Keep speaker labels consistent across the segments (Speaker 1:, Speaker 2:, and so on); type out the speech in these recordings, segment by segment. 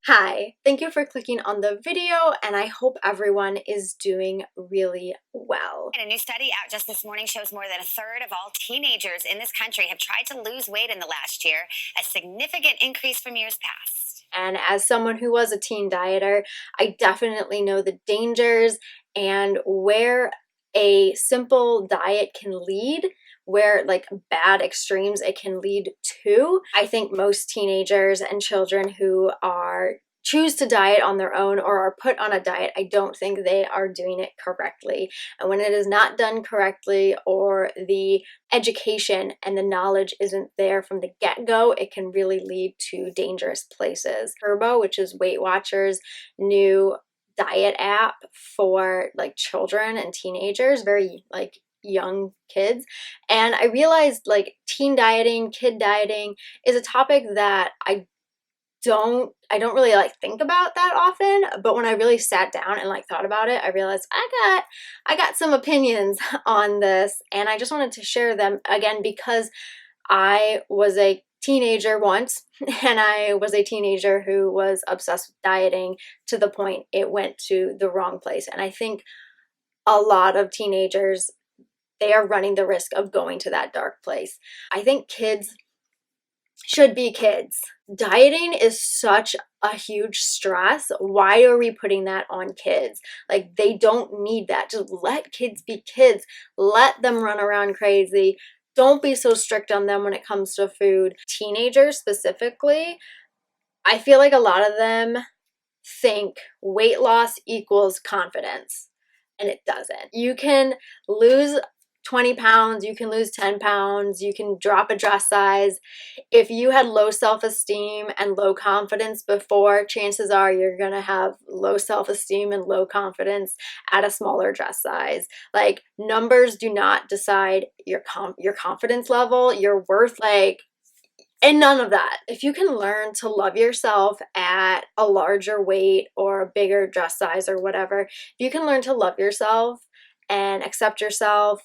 Speaker 1: Hi, thank you for clicking on the video, and I hope everyone is doing really well.
Speaker 2: And a new study out just this morning shows more than a third of all teenagers in this country have tried to lose weight in the last year, a significant increase from years past.
Speaker 1: And as someone who was a teen dieter, I definitely know the dangers and where a simple diet can lead, where like bad extremes it can lead to. I think most teenagers and children who choose to diet on their own or are put on a diet, I don't think they are doing it correctly. And when it is not done correctly, or the education and the knowledge isn't there from the get-go, it can really lead to dangerous places. Kurbo, which is Weight Watchers' new diet app for like children and teenagers, very like young kids. And I realized like teen dieting, kid dieting is a topic that I don't really like think about that often, but when I really sat down and like thought about it, I realized I got some opinions on this, and I just wanted to share them again because I was a teenager once, and I was a teenager who was obsessed with dieting to the point it went to the wrong place. And I think a lot of teenagers, they are running the risk of going to that dark place. I think kids should be kids. Dieting is such a huge stress. Why are we putting that on kids? Like, they don't need that. Just let kids be kids. Let them run around crazy. Don't be so strict on them when it comes to food. Teenagers specifically, I feel like a lot of them think weight loss equals confidence, and it doesn't. You can lose 20 pounds, you can lose 10 pounds, you can drop a dress size. If you had low self-esteem and low confidence before, chances are you're gonna have low self-esteem and low confidence at a smaller dress size. Like, numbers do not decide your confidence level, your worth, and none of that. If you can learn to love yourself at a larger weight or a bigger dress size or whatever, if you can learn to love yourself and accept yourself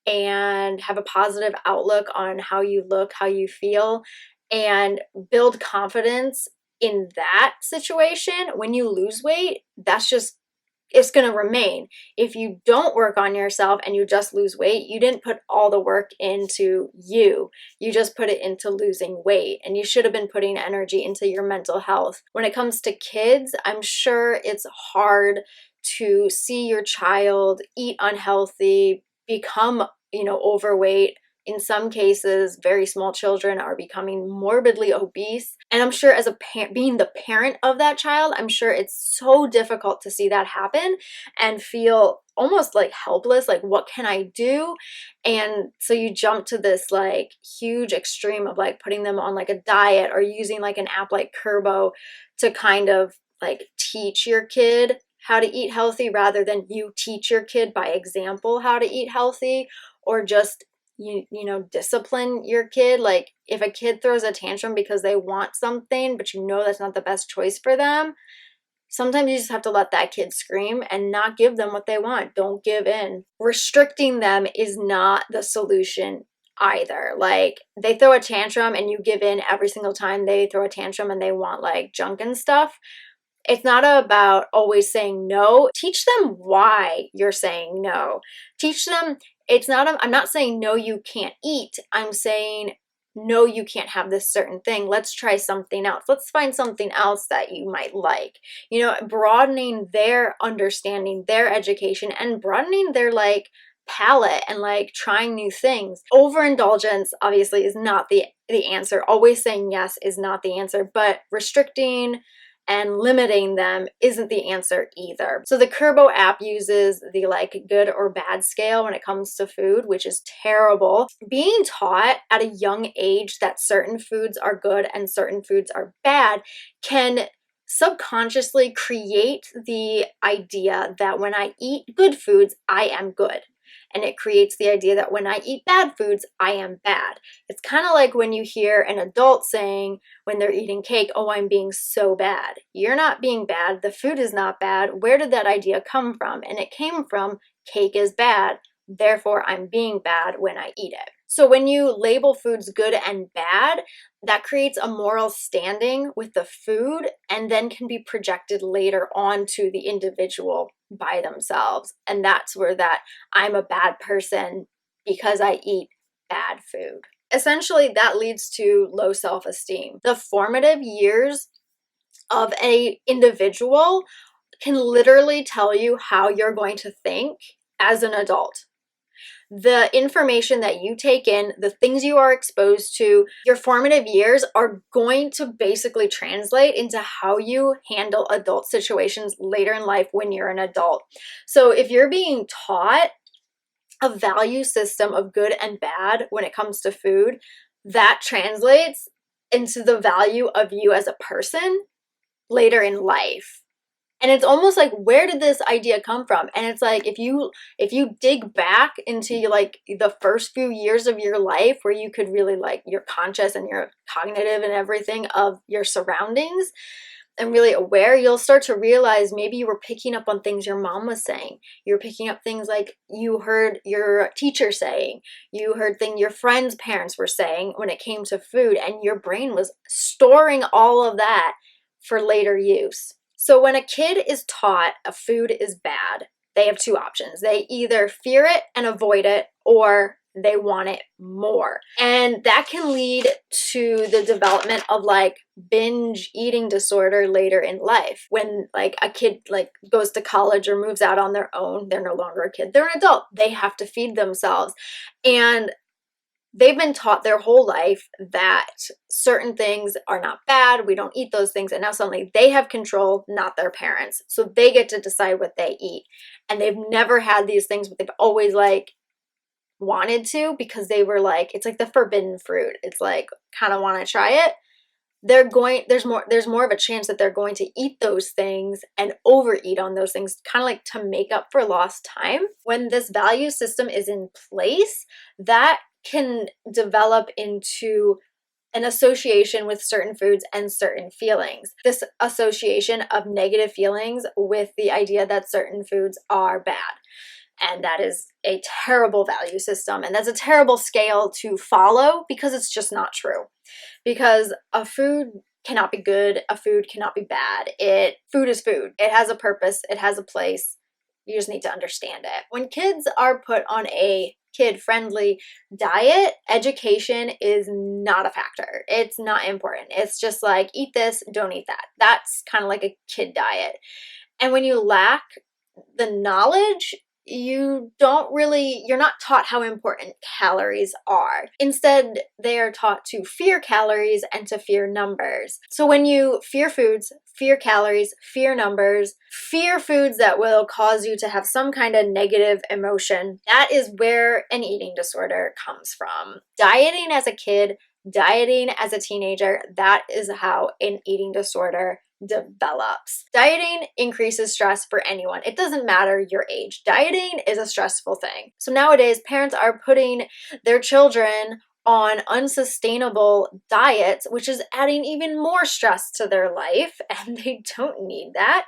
Speaker 1: and have a positive outlook on how you look, how you feel, and build confidence in that situation, when you lose weight, it's going to remain. If you don't work on yourself and you just lose weight, you didn't put all the work into you. You just put it into losing weight, and you should have been putting energy into your mental health. When it comes to kids, I'm sure it's hard to see your child eat unhealthy, become, overweight. In some cases, very small children are becoming morbidly obese. And I'm sure as being the parent of that child, I'm sure it's so difficult to see that happen and feel almost like helpless, like what can I do? And so you jump to this like huge extreme of like putting them on like a diet or using like an app like Kurbo to kind of like teach your kid how to eat healthy, rather than you teach your kid by example how to eat healthy, or just discipline your kid. Like, if a kid throws a tantrum because they want something, but that's not the best choice for them, sometimes you just have to let that kid scream and not give them what they want. Don't give in. Restricting them is not the solution either. Like, they throw a tantrum and you give in every single time they throw a tantrum and they want like junk and stuff. It's not about always saying no. Teach them why you're saying no. Teach them, I'm not saying no, you can't eat. I'm saying no, you can't have this certain thing. Let's try something else. Let's find something else that you might like. Broadening their understanding, their education, and broadening their like palette and like trying new things. Overindulgence obviously is not the answer. Always saying yes is not the answer, but restricting and limiting them isn't the answer either. So the Kurbo app uses the like good or bad scale when it comes to food, which is terrible. Being taught at a young age that certain foods are good and certain foods are bad can subconsciously create the idea that when I eat good foods, I am good. And it creates the idea that when I eat bad foods, I am bad. It's kind of like when you hear an adult saying when they're eating cake, oh, I'm being so bad. You're not being bad. The food is not bad. Where did that idea come from? And it came from cake is bad, therefore I'm being bad when I eat it. So when you label foods good and bad, that creates a moral standing with the food and then can be projected later onto the individual by themselves. And that's where that I'm a bad person because I eat bad food. Essentially, that leads to low self-esteem. The formative years of a individual can literally tell you how you're going to think as an adult. The information that you take in, the things you are exposed to, your formative years are going to basically translate into how you handle adult situations later in life when you're an adult. So if you're being taught a value system of good and bad when it comes to food, that translates into the value of you as a person later in life. And it's almost like, where did this idea come from? And it's like, if you dig back into like the first few years of your life where you could really like, you're conscious and you're cognitive and everything of your surroundings and really aware, you'll start to realize maybe you were picking up on things your mom was saying. You're picking up things like you heard your teacher saying, you heard things your friends' parents were saying when it came to food, and your brain was storing all of that for later use. So when a kid is taught a food is bad, they have two options. They either fear it and avoid it, or they want it more. And that can lead to the development of like binge eating disorder later in life. When like a kid like goes to college or moves out on their own, they're no longer a kid, they're an adult. They have to feed themselves. And they've been taught their whole life that certain things are not bad, we don't eat those things, and now suddenly they have control, not their parents. So they get to decide what they eat. And they've never had these things, but they've always like wanted to, because they were like, it's like the forbidden fruit. It's like, kind of want to try it. There's more of a chance that they're going to eat those things and overeat on those things, kind of like to make up for lost time. When this value system is in place, that can develop into an association with certain foods and certain feelings. This association of negative feelings with the idea that certain foods are bad. And that is a terrible value system. And that's a terrible scale to follow, because it's just not true. Because a food cannot be good, a food cannot be bad. Food is food. It has a purpose, it has a place. You just need to understand it. When kids are put on a kid-friendly diet, education is not a factor. It's not important. It's just like, eat this, don't eat that. That's kind of like a kid diet. And when you lack the knowledge, you're not taught how important calories are. Instead, they are taught to fear calories and to fear numbers. So when you fear foods, fear calories, fear numbers, fear foods that will cause you to have some kind of negative emotion, that is where an eating disorder comes from. Dieting as a kid, dieting as a teenager, that is how an eating disorder develops. Dieting increases stress for anyone. It doesn't matter your age. Dieting is a stressful thing. So nowadays, parents are putting their children on unsustainable diets, which is adding even more stress to their life, and they don't need that.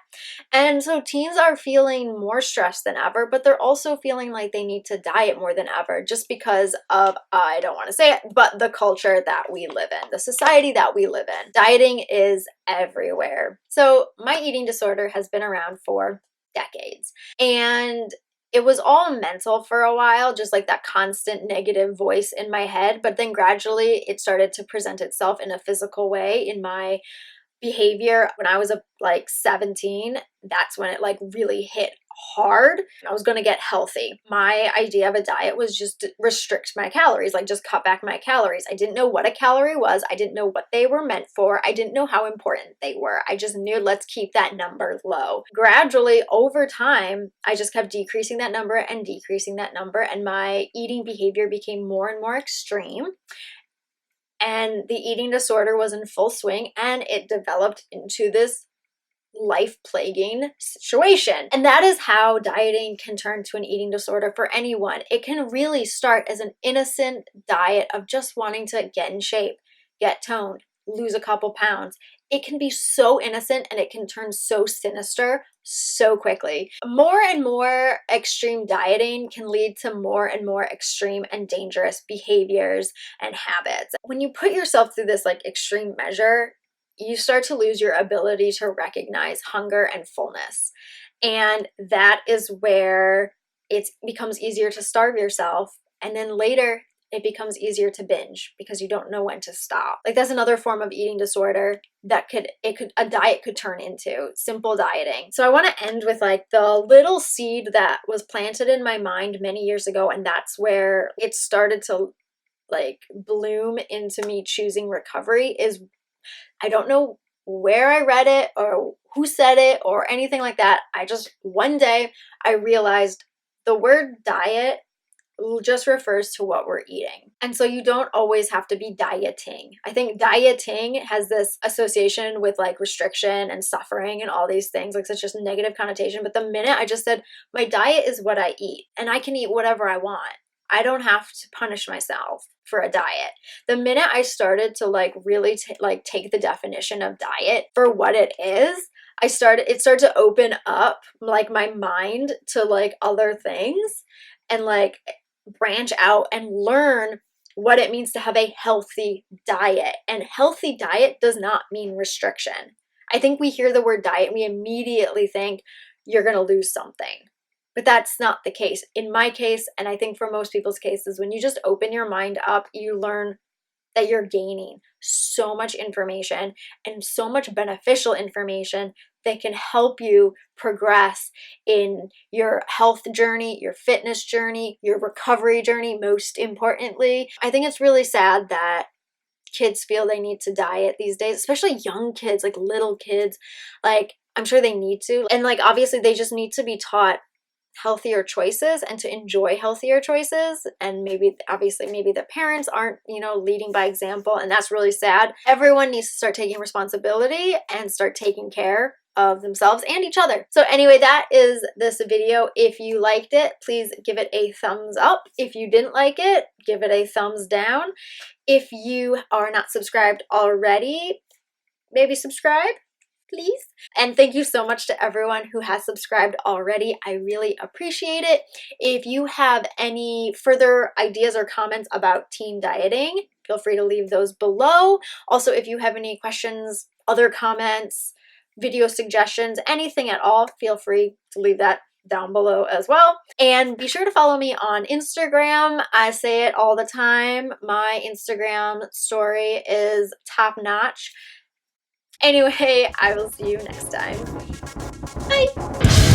Speaker 1: And so teens are feeling more stressed than ever, but they're also feeling like they need to diet more than ever, just because of, I don't want to say it, but the culture that we live in, the society that we live in. Dieting is everywhere. So my eating disorder has been around for decades, and it was all mental for a while, just like that constant negative voice in my head. But then gradually it started to present itself in a physical way in my behavior. When I was like 17, that's when it like really hit hard. I was going to get healthy. My idea of a diet was just to restrict my calories, like just cut back my calories. I didn't know what a calorie was. I didn't know what they were meant for. I didn't know how important they were. I just knew, let's keep that number low. Gradually over time, I just kept decreasing that number and decreasing that number, and my eating behavior became more and more extreme. And the eating disorder was in full swing, and it developed into this life-plaguing situation. And that is how dieting can turn to an eating disorder for anyone. It can really start as an innocent diet of just wanting to get in shape, get toned, lose a couple pounds. it can be so innocent and it can turn so sinister so quickly. More and more extreme dieting can lead to more and more extreme and dangerous behaviors and habits. When you put yourself through this like extreme measure, you start to lose your ability to recognize hunger and fullness. And that is where it becomes easier to starve yourself. And then later, it becomes easier to binge because you don't know when to stop. Like that's another form of eating disorder that a diet could turn into, simple dieting. So I want to end with like the little seed that was planted in my mind many years ago, and that's where it started to like bloom into me choosing recovery. Is I don't know where I read it or who said it or anything like that. I just one day I realized the word diet just refers to what we're eating. And so you don't always have to be dieting. I think dieting has this association with like restriction and suffering and all these things, like such just negative connotation. But the minute I just said, my diet is what I eat and I can eat whatever I want, I don't have to punish myself for a diet. The minute I started to like really take the definition of diet for what it is, it started to open up like my mind to like other things and like branch out and learn what it means to have a healthy diet. And healthy diet does not mean restriction. I think we hear the word diet and we immediately think you're going to lose something. But that's not the case. In my case, and I think for most people's cases, when you just open your mind up, you learn that you're gaining so much information and so much beneficial information that can help you progress in your health journey, your fitness journey, your recovery journey, most importantly. I think it's really sad that kids feel they need to diet these days, especially young kids, like little kids. Like, I'm sure they need to. And like, obviously, they just need to be taught healthier choices and to enjoy healthier choices. And maybe obviously maybe the parents aren't, leading by example, and that's really sad. Everyone needs to start taking responsibility and start taking care of themselves and each other. So anyway, that is this video. If you liked it, please give it a thumbs up. If you didn't like it, give it a thumbs down. If you are not subscribed already, maybe subscribe, please. And thank you so much to everyone who has subscribed already. I really appreciate it. If you have any further ideas or comments about teen dieting, feel free to leave those below. Also, if you have any questions, other comments, video suggestions, anything at all, feel free to leave that down below as well. And be sure to follow me on Instagram. I say it all the time. My Instagram story is top notch. Anyway, I will see you next time. Bye!